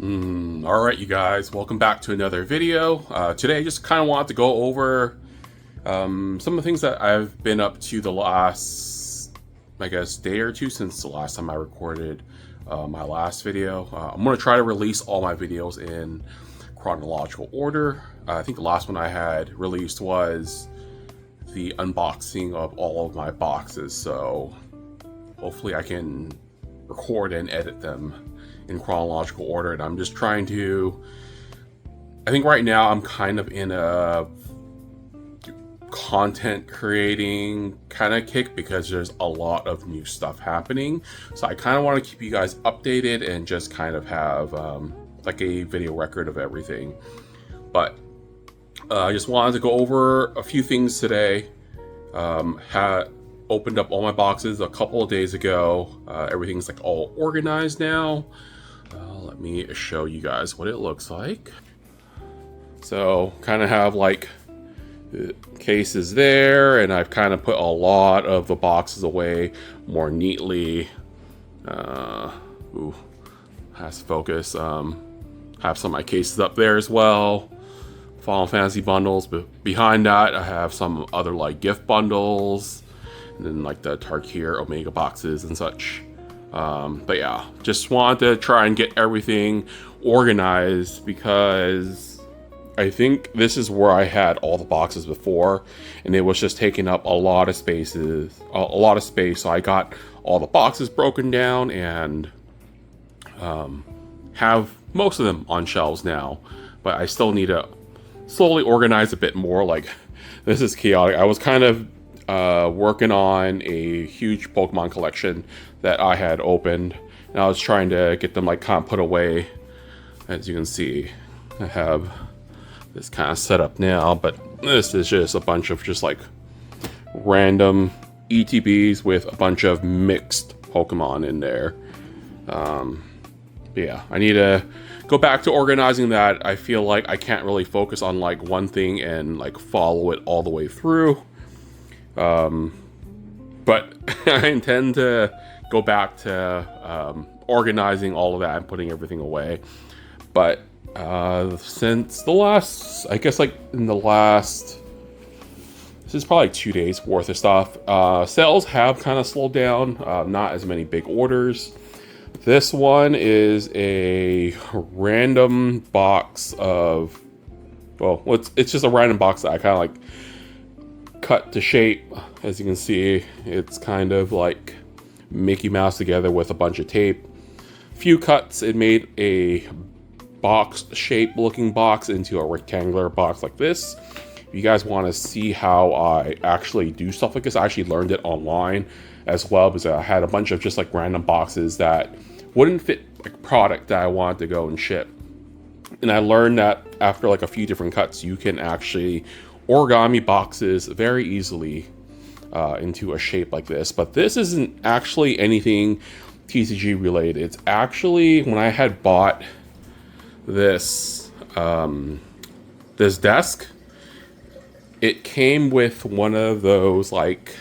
All right, you guys, welcome back to another video. Today, I just kind of wanted to go over some of the things that I've been up to the last, I guess, day or two since the last time I recorded my last video. I'm going to try to release all my videos in chronological order. I think the last one I had released was the unboxing of all of my boxes, so hopefully I can record and edit them in chronological order. And I'm just trying to, I think right now I'm kind of in a content creating kind of kick because there's a lot of new stuff happening, so I kind of want to keep you guys updated and just kind of have like a video record of everything. But I just wanted to go over a few things today. Had opened up all my boxes a couple of days ago. Everything's like all organized now. Let me show you guys what it looks like. So kind of have like cases there, and I've kind of put a lot of the boxes away more neatly. Has to focus. Have some of my cases up there as well. Final Fantasy bundles, but behind that I have some other like gift bundles, and then like the Tarkir Omega boxes and such. But yeah, just wanted to try and get everything organized because I think this is where I had all the boxes before, and it was just taking up a lot of space. So I got all the boxes broken down and have most of them on shelves now, but I still need to slowly organize a bit more. Like, this is chaotic. I was kind of working on a huge Pokemon collection that I had opened, and I was trying to get them like kind of put away. As you can see, I have this kind of set up now, but this is just a bunch of just like random ETBs with a bunch of mixed Pokemon in there. Yeah, I need to go back to organizing that. I feel like I can't really focus on like one thing and like follow it all the way through. But I intend to go back to organizing all of that and putting everything away. But since the last, I guess like in the last, this is probably 2 days worth of stuff, sales have kind of slowed down. Not as many big orders. This one is a random box of, well, it's just a random box that I kind of like cut to shape. As you can see, it's kind of like Mickey Mouse together with a bunch of tape. Few cuts, it made a box shape looking box into a rectangular box like this. If you guys want to see how I actually do stuff like this, I actually learned it online as well, because I had a bunch of just like random boxes that wouldn't fit like product that I wanted to go and ship. And I learned that after like a few different cuts, you can actually origami boxes very easily into a shape like this. But this isn't actually anything TCG related. It's actually when I had bought this this desk, it came with one of those like,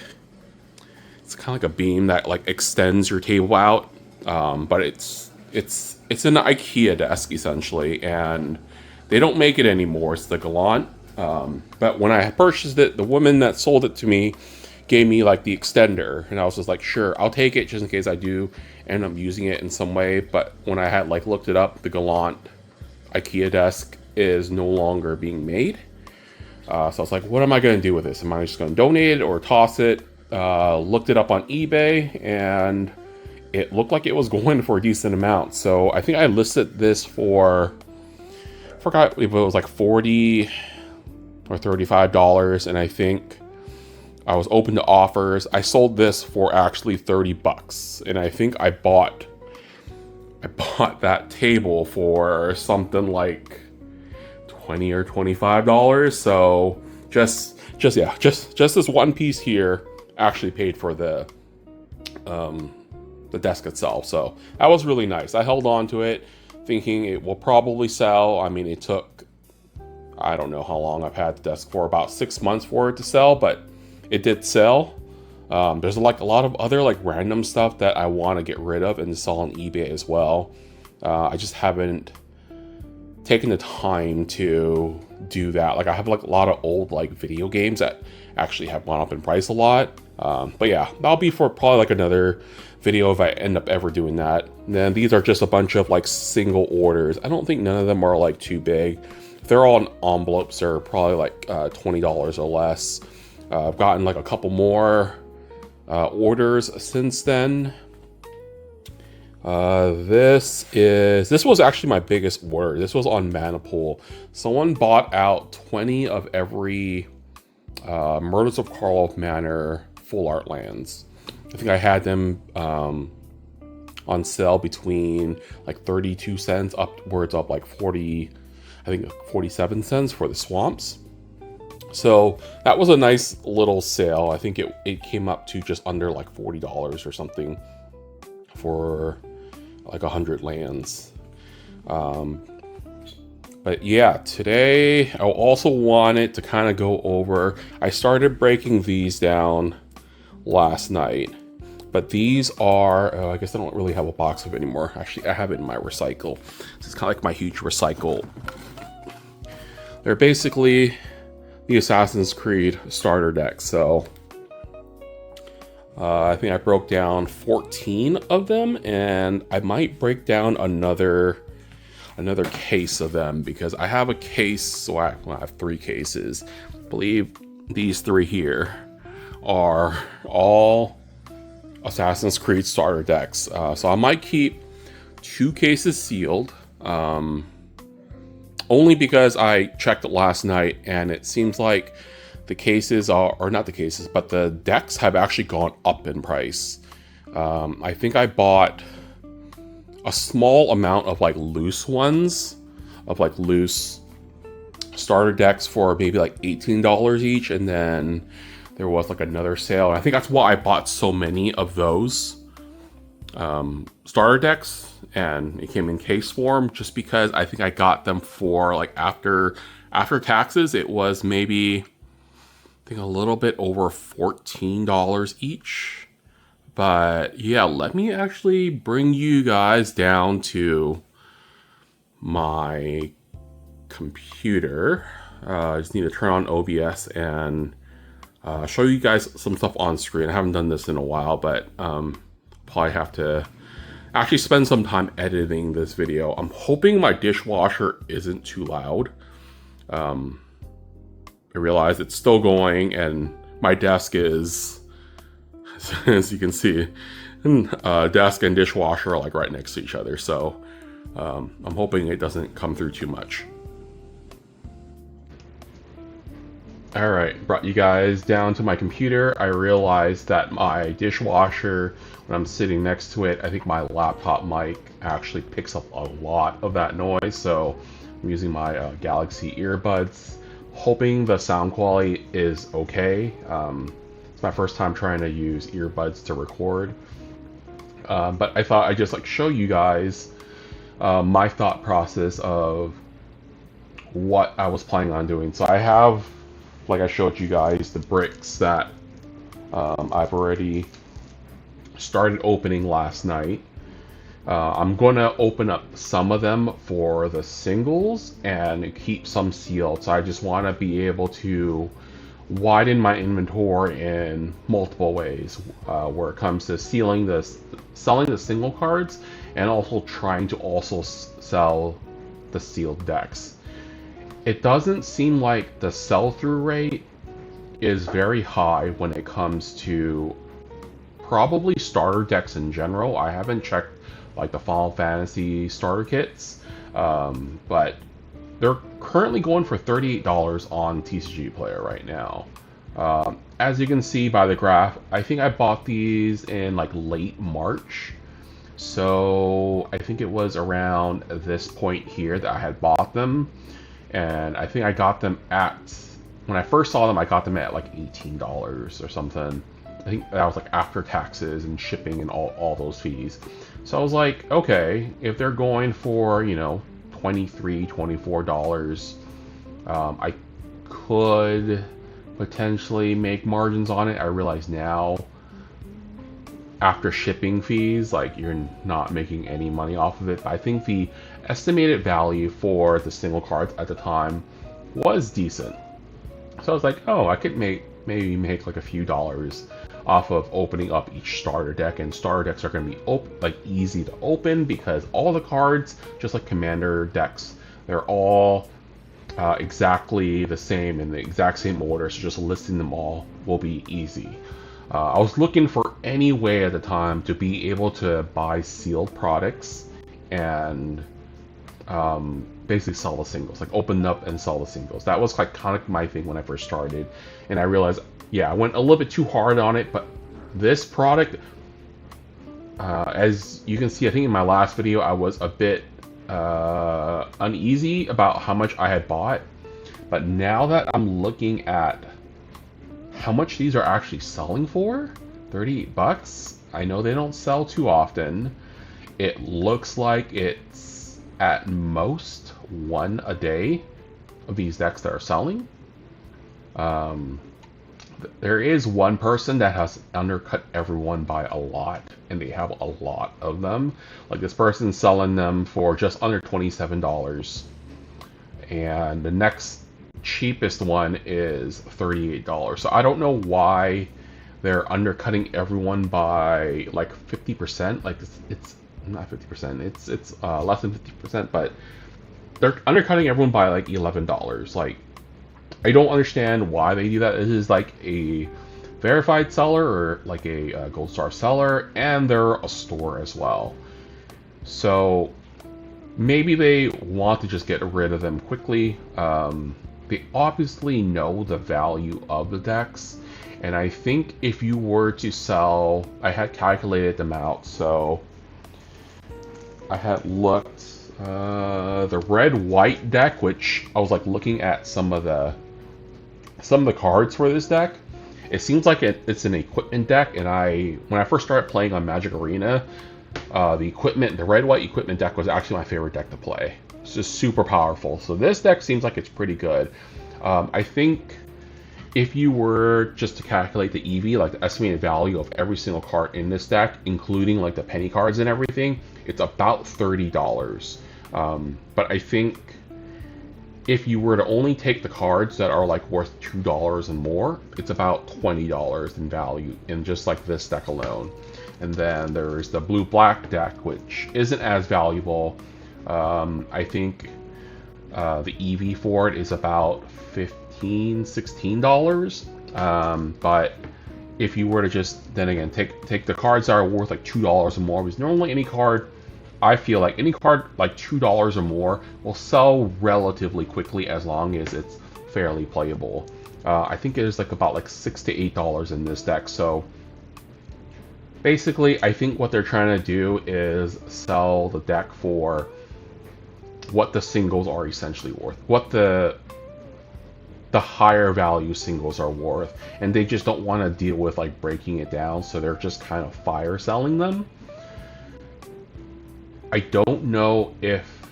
it's kind of like a beam that like extends your table out, but it's an IKEA desk essentially, and they don't make it anymore. It's the Gallant. But when I purchased it, the woman that sold it to me gave me like the extender, and I was just like, sure, I'll take it just in case I do end up using it in some way. But when I had like looked it up, the Gallant IKEA desk is no longer being made. So I was like, what am I going to do with this? Am I just going to donate it or toss it? Looked it up on eBay, and it looked like it was going for a decent amount. So I think I listed this for, I forgot if it was like $40 or $35, and I think I was open to offers. I sold this for actually $30, and I think I bought that table for something like $20 or $25. So just this one piece here actually paid for the desk itself. So that was really nice. I held on to it thinking it will probably sell. I mean, it took, I don't know how long I've had the desk for, about 6 months for it to sell, but it did sell. There's like a lot of other like random stuff that I want to get rid of and sell on eBay as well. I just haven't taken the time to do that. Like I have like a lot of old like video games that actually have gone up in price a lot. But yeah, that'll be for probably like another video if I end up ever doing that. And then these are just a bunch of like single orders. I don't think none of them are like too big. If they're all in envelopes, they're probably like $20 or less. I've gotten like a couple more orders since then. This was actually my biggest order. This was on Manipool. Someone bought out 20 of every Murders of Karlov Manor full art lands. I think I had them on sale between like 32 cents upwards of like 47 cents for the swamps. So that was a nice little sale. I think it came up to just under like $40 or something for like 100 lands. But yeah, today I also wanted to kind of go over, I started breaking these down last night, but these are, I guess I don't really have a box of it anymore. Actually, I have it in my recycle. This is kind of like my huge recycle. They're basically the Assassin's Creed starter deck. So I think I broke down 14 of them, and I might break down another case of them because I have a case. So I have 3 cases. I believe these 3 here are all Assassin's Creed starter decks. So I might keep 2 cases sealed. Only because I checked it last night and it seems like the cases are, or not the cases, but the decks have actually gone up in price. I think I bought a small amount of like loose ones, of like loose starter decks for maybe like $18 each, and then there was like another sale. And I think that's why I bought so many of those starter decks, and it came in case form, just because I think I got them for like after taxes, it was maybe, I think, a little bit over $14 each. But yeah, let me actually bring you guys down to my computer. I just need to turn on OBS and show you guys some stuff on screen. I haven't done this in a while, but probably have to actually spend some time editing this video. I'm hoping my dishwasher isn't too loud. I realize it's still going, and my desk is, as you can see, desk and dishwasher are like right next to each other. So I'm hoping it doesn't come through too much. All right, brought you guys down to my computer. I realized that my dishwasher, when I'm sitting next to it, I think my laptop mic actually picks up a lot of that noise. So I'm using my Galaxy earbuds, hoping the sound quality is okay. It's my first time trying to use earbuds to record. But I thought I'd just like show you guys my thought process of what I was planning on doing. So I have, like I showed you guys, the bricks that I've already started opening last night. I'm going to open up some of them for the singles and keep some sealed. So I just want to be able to widen my inventory in multiple ways, where it comes to selling the single cards, and also trying to also sell the sealed decks. It doesn't seem like the sell-through rate is very high when it comes to probably starter decks in general. I haven't checked like the Final Fantasy starter kits, but they're currently going for $38 on TCG Player right now. As you can see by the graph, I think I bought these in like late March. So I think it was around this point here that I had bought them. And I think I got them at, when I first saw them, I got them at like $18 or something. I think that was like after taxes and shipping and all those fees. So I was like, okay, if they're going for, you know, $23, $24, I could potentially make margins on it. I realize now, after shipping fees, like, you're not making any money off of it. But I think the estimated value for the single cards at the time was decent. So I was like, oh, I could maybe make like a few dollars off of opening up each starter deck, and starter decks are going to be easy to open because all the cards, just like commander decks, they're all exactly the same in the exact same order, so just listing them all will be easy. I was looking for any way at the time to be able to buy sealed products and basically sell the singles, like open up and sell the singles. That was like kind of my thing when I first started, and I realized, yeah, I went a little bit too hard on it, but this product, as you can see, I think in my last video, I was a bit uneasy about how much I had bought, but now that I'm looking at how much these are actually selling for, 38 bucks, I know they don't sell too often. It looks like it's at most one a day of these decks that are selling. There is one person that has undercut everyone by a lot, and they have a lot of them. Like this person's selling them for just under $27, and the next cheapest one is $38. So I don't know why they're undercutting everyone by like 50%. Like it's not 50%. It's less than 50%, but they're undercutting everyone by like $11. Like, I don't understand why they do that. It is like a verified seller or like a gold star seller, and they're a store as well. So maybe they want to just get rid of them quickly. They obviously know the value of the decks, and I think if you were to sell, I had calculated them out, so I had looked the red-white deck, which I was like looking at some of the cards for this deck. It seems like it's an equipment deck, and when I first started playing on Magic Arena, the red-white equipment deck was actually my favorite deck to play. It's just super powerful. So this deck seems like it's pretty good. I think if you were just to calculate the EV, like the estimated value of every single card in this deck, including like the penny cards and everything, it's about $30. But I think if you were to only take the cards that are like worth $2 and more, it's about $20 in value in just like this deck alone. And then there's the blue-black deck, which isn't as valuable. I think the EV for it is about $15, $16. But if you were to just, then again, take the cards that are worth like $2 or more, because normally any card, I feel like any card like $2 or more will sell relatively quickly as long as it's fairly playable. I think it is like about like $6 to $8 in this deck. So basically, I think what they're trying to do is sell the deck for what the singles are essentially worth, what the higher value singles are worth, and they just don't want to deal with like breaking it down, so they're just kind of fire selling them. I don't know if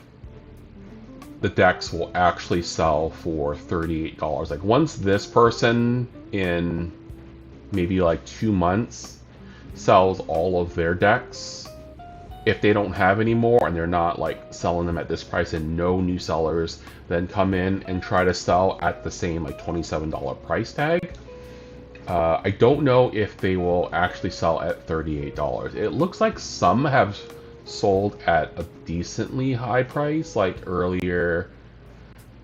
the decks will actually sell for $38. Like once this person in maybe like 2 months sells all of their decks, if they don't have any more and they're not like selling them at this price and no new sellers then come in and try to sell at the same like $27 price tag, I don't know if they will actually sell at $38. It looks like some have sold at a decently high price, like earlier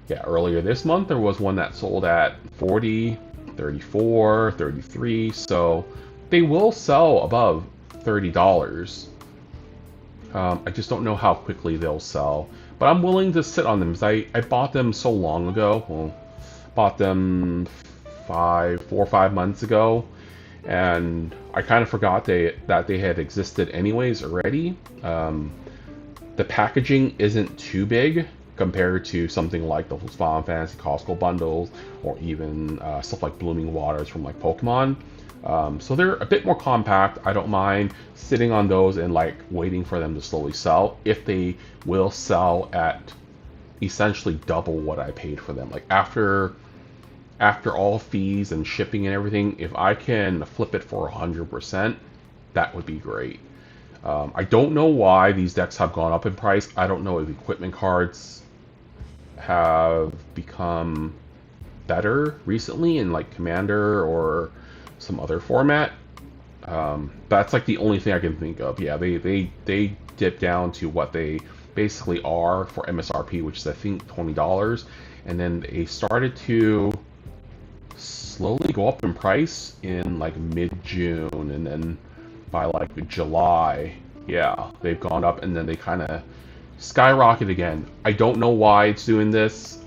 this month there was one that sold at 40, 34, 33, so they will sell above $30. I just don't know how quickly they'll sell, but I'm willing to sit on them because I bought them so long ago. Well, bought them 4 or 5 months ago, and I kind of forgot that they had existed anyways already. The packaging isn't too big compared to something like the Final Fantasy Costco bundles, or even stuff like Blooming Waters from like Pokemon. So they're a bit more compact. I don't mind sitting on those and like waiting for them to slowly sell, if they will sell at essentially double what I paid for them. Like after all fees and shipping and everything, if I can flip it for 100%, that would be great. I don't know why these decks have gone up in price. I don't know if equipment cards have become better recently in like Commander or some other format. That's like the only thing I can think of. Yeah, they dip down to what they basically are for MSRP, which is I think $20, and then they started to slowly go up in price in like mid-June, and then by like July, yeah, they've gone up, and then they kind of skyrocket again. I don't know why it's doing this.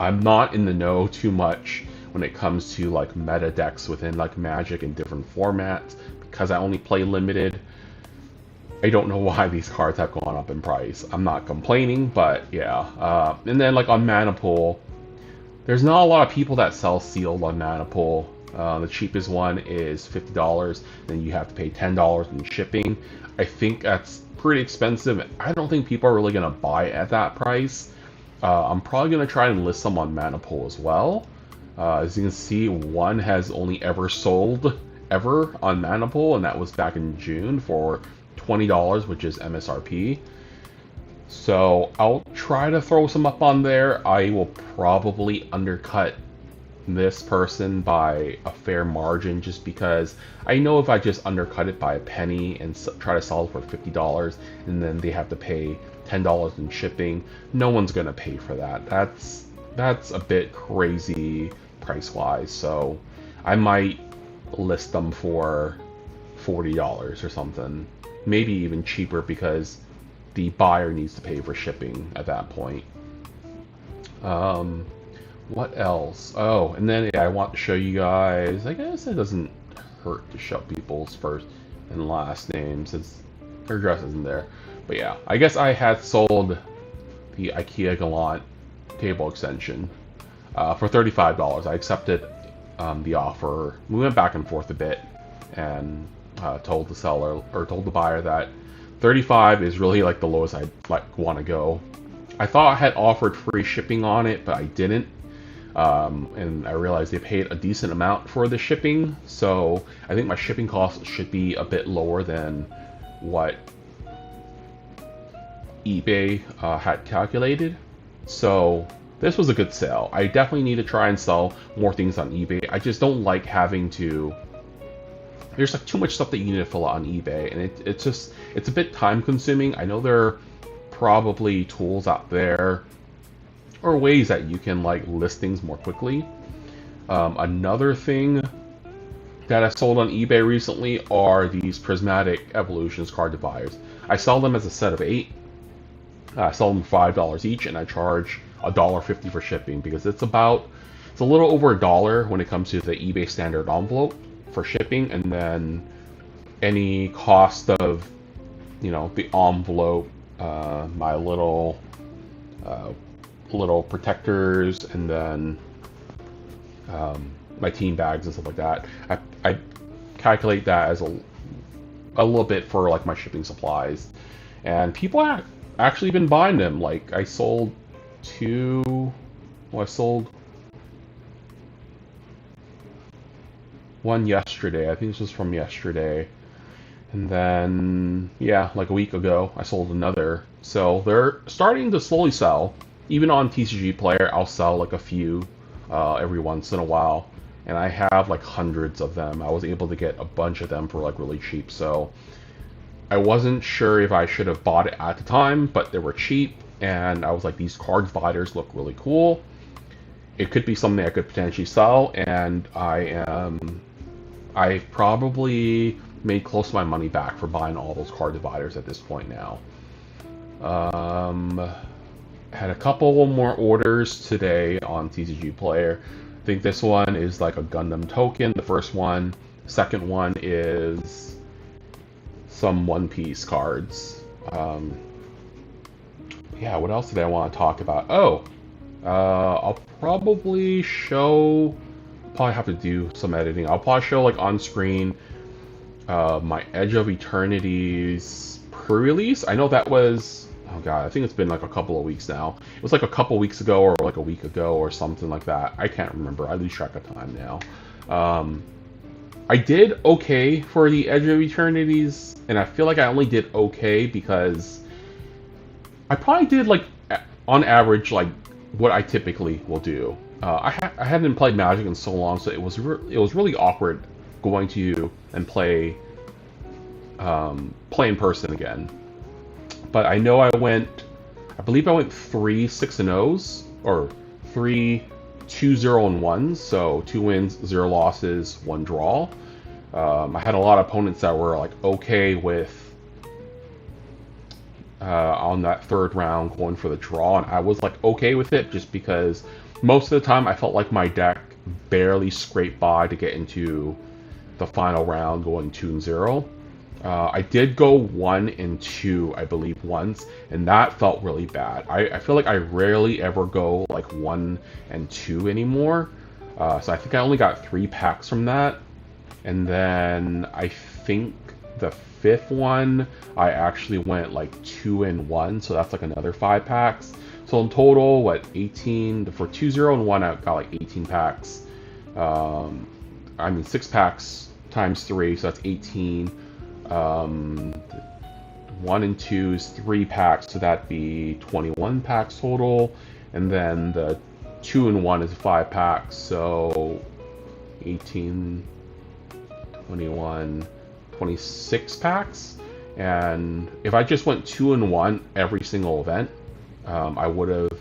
I'm not in the know too much when it comes to like meta decks within like Magic and different formats, because I only play limited. I don't know why these cards have gone up in price. I'm not complaining, but yeah. And then like on Mana Pool, there's not a lot of people that sell sealed on Mana Pool. The cheapest one is $50, then you have to pay $10 in shipping. I think that's pretty expensive. I don't think people are really going to buy at that price. I'm probably going to try and list them on Mana Pool as well. As you can see, one has only ever sold ever on Mana Pool, and that was back in June for $20, which is MSRP. So I'll try to throw some up on there. I will probably undercut this person by a fair margin, just because I know if I just undercut it by a penny and try to sell it for $50 and then they have to pay $10 in shipping, no one's gonna pay for that. That's a bit crazy price wise. So I might list them for $40 or something, maybe even cheaper, because the buyer needs to pay for shipping at that point. What else? Oh, and then yeah, I want to show you guys, I guess it doesn't hurt to show people's first and last names since their address isn't there. But yeah, I guess I had sold the IKEA Gallant table extension for $35. I accepted the offer. We went back and forth a bit, and told the seller, or told the buyer, that 35 is really like the lowest I'd like want to go. I thought I had offered free shipping on it, but I didn't. And I realized they paid a decent amount for the shipping, so I think my shipping costs should be a bit lower than what eBay had calculated. So this was a good sale. I definitely need to try and sell more things on eBay. I just don't like having to... There's like too much stuff that you need to fill out on eBay, and it's a bit time consuming. I know there are probably tools out there or ways that you can like list things more quickly. Another thing that I sold on eBay recently are these Prismatic Evolutions card dividers. I sell them as a set of 8. I sell them $5 each, and I charge $1.50 for shipping, because it's a little over $1 when it comes to the eBay standard envelope for shipping, and then any cost of, you know, the envelope, my little protectors, and then my team bags and stuff like that. I calculate that as a little bit for like my shipping supplies, and people have actually been buying them. Like I sold I sold one yesterday. I think this was from yesterday. And then, yeah, like a week ago, I sold another. So they're starting to slowly sell. Even on TCG Player, I'll sell like a few every once in a while. And I have like hundreds of them. I was able to get a bunch of them for like really cheap. So I wasn't sure if I should have bought it at the time, but they were cheap. And I was like, these card dividers look really cool. It could be something I could potentially sell. And I've probably made close to my money back for buying all those card dividers at this point now. Had a couple more orders today on TCG Player. I think this one is like a Gundam token, the first one. Second one is some One Piece cards. Yeah, what else did I want to talk about? Oh, I'll probably have to do some editing. I'll probably show like on screen my Edge of Eternity's pre-release. I know that was, oh god, I think it's been like a couple of weeks now. It was like a couple weeks ago, or like a week ago, or something like that. I can't remember. I lose track of time now. I did okay for the Edge of Eternities, and I feel like I only did okay because I probably did like on average like what I typically will do. I hadn't played Magic in so long, so it was really awkward going to and play in person again. But I know I believe I went 3 6-0s or 3 2-0-1s, so 2 wins, 0 losses, 1 draw. I had a lot of opponents that were like okay with on that third round going for the draw, and I was like okay with it just because most of the time I felt like my deck barely scraped by to get into the final round going 2-0. I did go 1-2, I believe, once, and that felt really bad. I feel like I rarely ever go like 1-2 anymore. So I think I only got 3 packs from that. And then I think the 5th one, I actually went like 2-1, so that's like another 5 packs. So in total, what, 18? For 2-0-1, I got like 18 packs. I mean, 6 packs times 3, so that's 18. 1 and 2 is 3 packs, so that'd be 21 packs total. And then the 2 and 1 is 5 packs, so 18, 21, 26 packs. And if I just went 2 and 1 every single event, I would have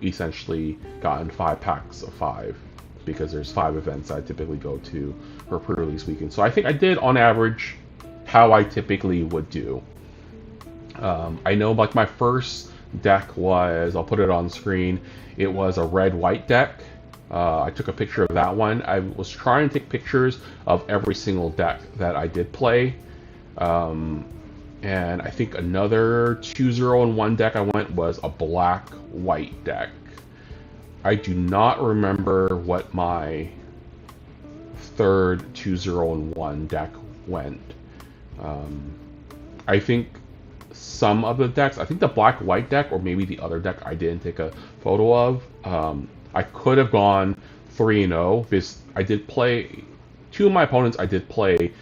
essentially gotten 5 packs of 5 because there's 5 events I typically go to for pre-release weekend. So I think I did on average how I typically would do. I know like my first deck was, I'll put it on screen, it was a red-white deck. I took a picture of that one. I was trying to take pictures of every single deck that I did play. And I think another 2-0-1 deck I went was a black-white deck. I do not remember what my third 2-0-1 deck went. I think some of the decks, I think the black-white deck or maybe the other deck I didn't take a photo of. I could have gone 3-0 because I did play, 2 of my opponents I did play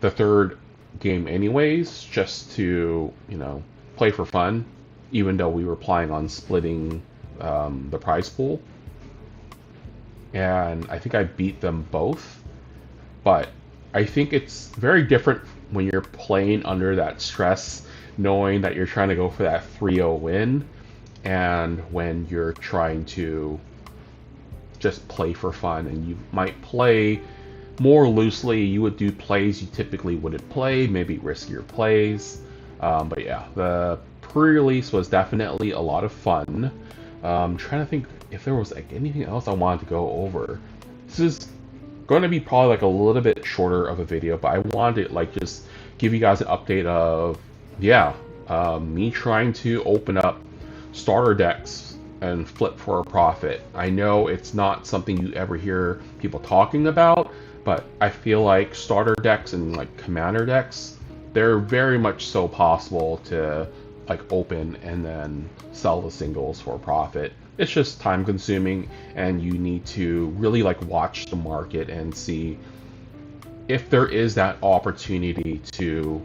the third game anyways, just to, you know, play for fun, even though we were planning on splitting the prize pool. And I think I beat them both, but I think it's very different when you're playing under that stress, knowing that you're trying to go for that 3-0 win, and when you're trying to just play for fun. And you might play more loosely. You would do plays you typically wouldn't play, maybe riskier plays. But yeah, the pre-release was definitely a lot of fun. I'm trying to think if there was like anything else I wanted to go over. This is going to be probably like a little bit shorter of a video, but I wanted to like just give you guys an update of, yeah, me trying to open up starter decks and flip for a profit. I know it's not something you ever hear people talking about, but I feel like starter decks and like commander decks, they're very much so possible to like open and then sell the singles for a profit. It's just time consuming, and you need to really like watch the market and see if there is that opportunity to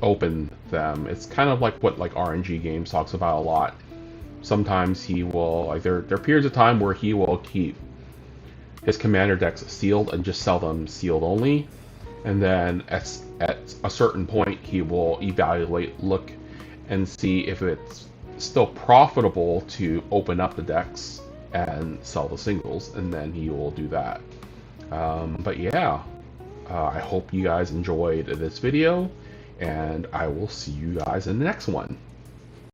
open them. It's kind of like what like RNG Games talks about a lot. Sometimes he will, like, there are periods of time where he will keep his commander decks sealed and just sell them sealed only, and then at a certain point he will evaluate, look and see if it's still profitable to open up the decks and sell the singles, and then he will do that. But yeah, I hope you guys enjoyed this video, and I will see you guys in the next one.